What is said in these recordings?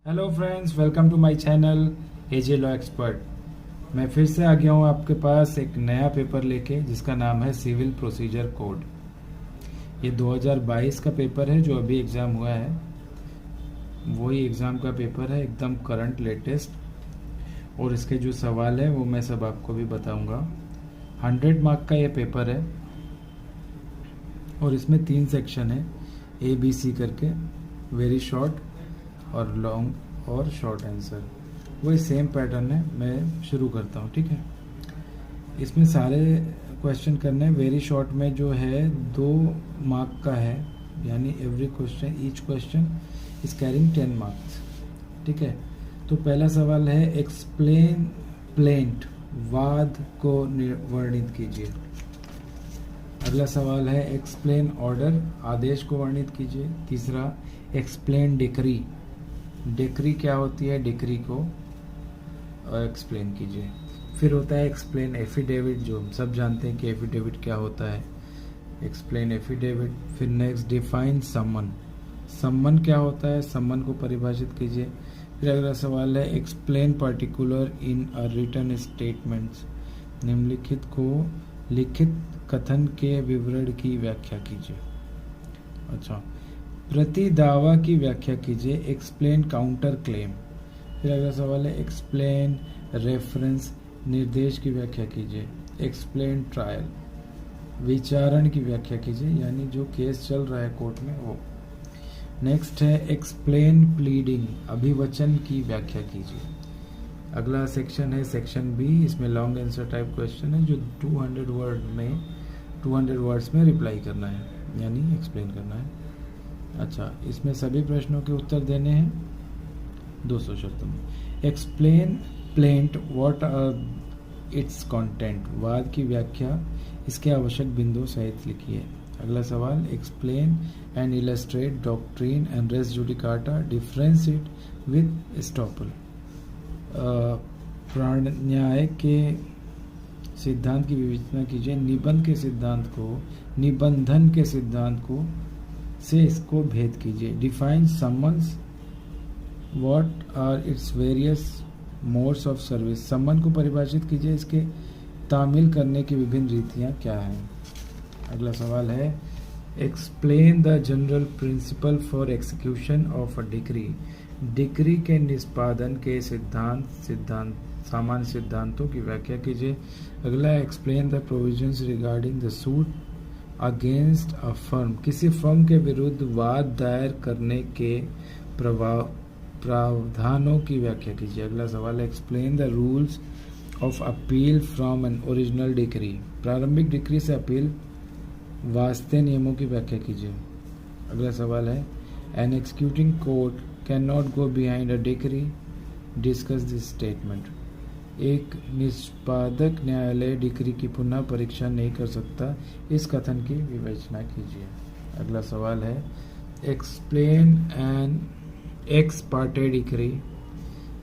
Hello friends, welcome to my channel AJ law expert. मैं फिर से आ गया हूँ आपके पास एक नया पेपर लेके जिसका नाम है सिविल प्रोसीजर कोड। ये 2022 का पेपर है जो अभी एग्ज़ाम हुआ है, वही एग्ज़ाम का पेपर है, एकदम करंट लेटेस्ट। और इसके जो सवाल है वो मैं सब आपको भी बताऊँगा। 100 मार्क का ये पेपर है और इसमें 3 सेक्शन है, ABC करके, वेरी शॉर्ट और लॉन्ग और शॉर्ट आंसर। वही सेम पैटर्न है। मैं शुरू करता हूँ, ठीक है। इसमें सारे क्वेश्चन करने हैं। वेरी शॉर्ट में जो है 2 मार्क का है, यानी every question, each question is carrying 10 marks, ठीक है। तो पहला सवाल है एक्सप्लेन प्लेंट, वाद को वर्णित कीजिए। अगला सवाल है एक्सप्लेन ऑर्डर, आदेश को वर्णित कीजिए। तीसरा एक्सप्लेन डिक्री, डिक्री क्या होती है, डिक्री को एक्सप्लेन कीजिए। फिर होता है एक्सप्लेन एफिडेविट, जो हम सब जानते हैं कि एफिडेविट क्या होता है, एक्सप्लेन एफिडेविट। फिर नेक्स्ट डिफाइन समन, समन क्या होता है, समन को परिभाषित कीजिए। फिर अगला सवाल है explain particular in a written statements, निम्नलिखित को लिखित कथन के विवरण की व्याख्या कीजिए। अच्छा, प्रति दावा की व्याख्या कीजिए, एक्सप्लेन काउंटर क्लेम। फिर अगला सवाल है एक्सप्लेन रेफरेंस, निर्देश की व्याख्या कीजिए। एक्सप्लेन ट्रायल, विचारण की व्याख्या कीजिए, यानी जो केस चल रहा है कोर्ट में वो। नेक्स्ट है एक्सप्लेन प्लीडिंग, अभिवचन की व्याख्या कीजिए। अगला सेक्शन है सेक्शन बी, इसमें लॉन्ग आंसर टाइप क्वेश्चन है जो 200 वर्ड्स में रिप्लाई करना है, यानी एक्सप्लेन करना है। अच्छा, इसमें सभी प्रश्नों के उत्तर देने हैं 200 शर्तों में। Explain plaint, what are its content, वाद की व्याख्या, इसके आवश्यक बिंदु सहित लिखिए। अगला सवाल explain and illustrate doctrine and res judicata, difference it with estoppel, न्याय के सिद्धांत की विवेचना कीजिए। निबंध के सिद्धांत को, निबंधन के सिद्धांत को से इसको भेद कीजिए। Define summons, what are its various modes of service, सम्मन को परिभाषित कीजिए, इसके तामील करने की विभिन्न रीतियां क्या हैं। अगला सवाल है explain the general principle for execution of a decree, decree के निष्पादन के सिद्धांत सामान्य सिद्धांतों की व्याख्या कीजिए। अगला explain the provisions regarding the suit against a firm, किसी फर्म के विरुद्ध वाद दायर करने के प्रावधानों की व्याख्या कीजिए। अगला सवाल है explain the rules of appeal from an original decree, प्रारंभिक डिक्री से अपील वास्ते नियमों की व्याख्या कीजिए। अगला सवाल है an executing court can not go behind a decree, discuss this statement, एक निष्पादक न्यायालय डिक्री की पुनः परीक्षा नहीं कर सकता, इस कथन की विवेचना कीजिए। अगला सवाल है explain an ex parte decree,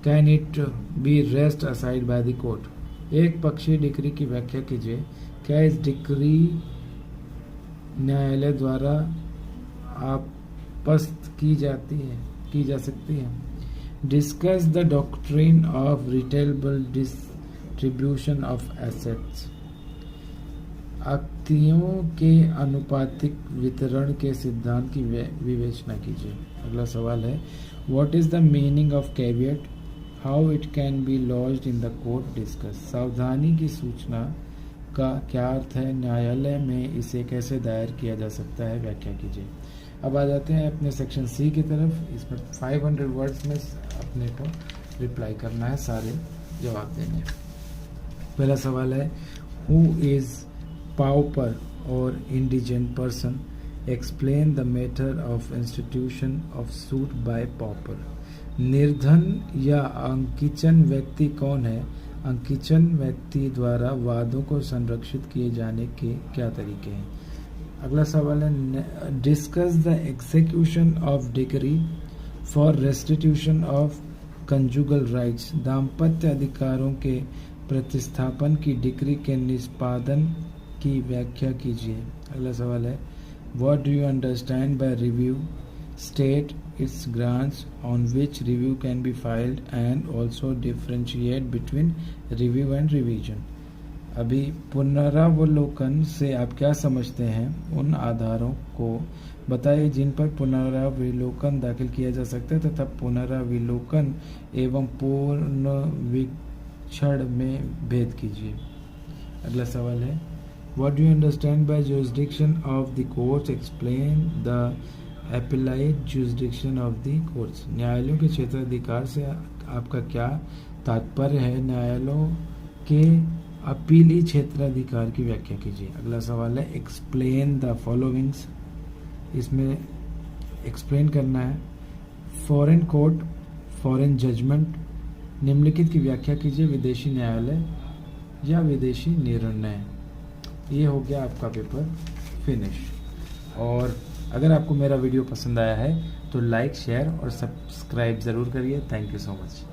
can it be rest aside by the court, एक पक्षीय डिक्री की व्याख्या कीजिए, क्या इस डिक्री न्यायालय द्वारा आपस्त की जा सकती है। Discuss the doctrine of rateable distribution of assets, आक्तियों के अनुपातिक वितरण के सिद्धांत की विवेचना कीजिए। अगला सवाल है what is the meaning of caveat, how it can be lodged in the court, discuss, सावधानी की सूचना का क्या अर्थ है, न्यायालय में इसे कैसे दायर किया जा सकता है, व्याख्या कीजिए। अब आ जाते हैं अपने सेक्शन सी की तरफ। इसमें 500 वर्ड्स में अपने को रिप्लाई करना है, सारे जवाब देने। पहला सवाल है हु इज पाउपर और indigent person, explain the method of institution of suit by pauper, निर्धन या अंकिचन व्यक्ति कौन है, अंकिचन व्यक्ति द्वारा वादों को संरक्षित किए जाने के क्या तरीके हैं। अगला सवाल है discuss the execution of decree for restitution of conjugal rights, दाम्पत्य अधिकारों के प्रतिस्थापन की डिक्री के निष्पादन की व्याख्या कीजिए। अगला सवाल है what do you understand bye review, state its grants on which review can be filed and also differentiate between review and revision. अभी पुनरावलोकन से आप क्या समझते हैं? उन आधारों को बताइए जिन पर पुनरावलोकन दाखिल किया जा सकता है तथा पुनरावलोकन एवं पुनर्वीक्षण में भेद कीजिए। अगला सवाल है, what do you understand by jurisdiction of the courts? Explain the appellate jurisdiction of the courts. न्यायालयों के क्षेत्राधिकार से आपका क्या तात्पर्य है? न्यायालयों के अपीली क्षेत्राधिकार की व्याख्या कीजिए। अगला सवाल है, एक्सप्लेन द फॉलोइंग्स। इसमें एक्सप्लेन करना है। फॉरेन कोर्ट, फॉरेन जजमेंट, निम्नलिखित की व्याख्या कीजिए। विदेशी न्यायालय या विदेशी निर्णय। ये हो गया आपका पेपर फिनिश। और अगर आपको मेरा वीडियो पसंद आया है तो लाइक, शेयर और सब्सक्राइब ज़रूर करिए। Thank you so much.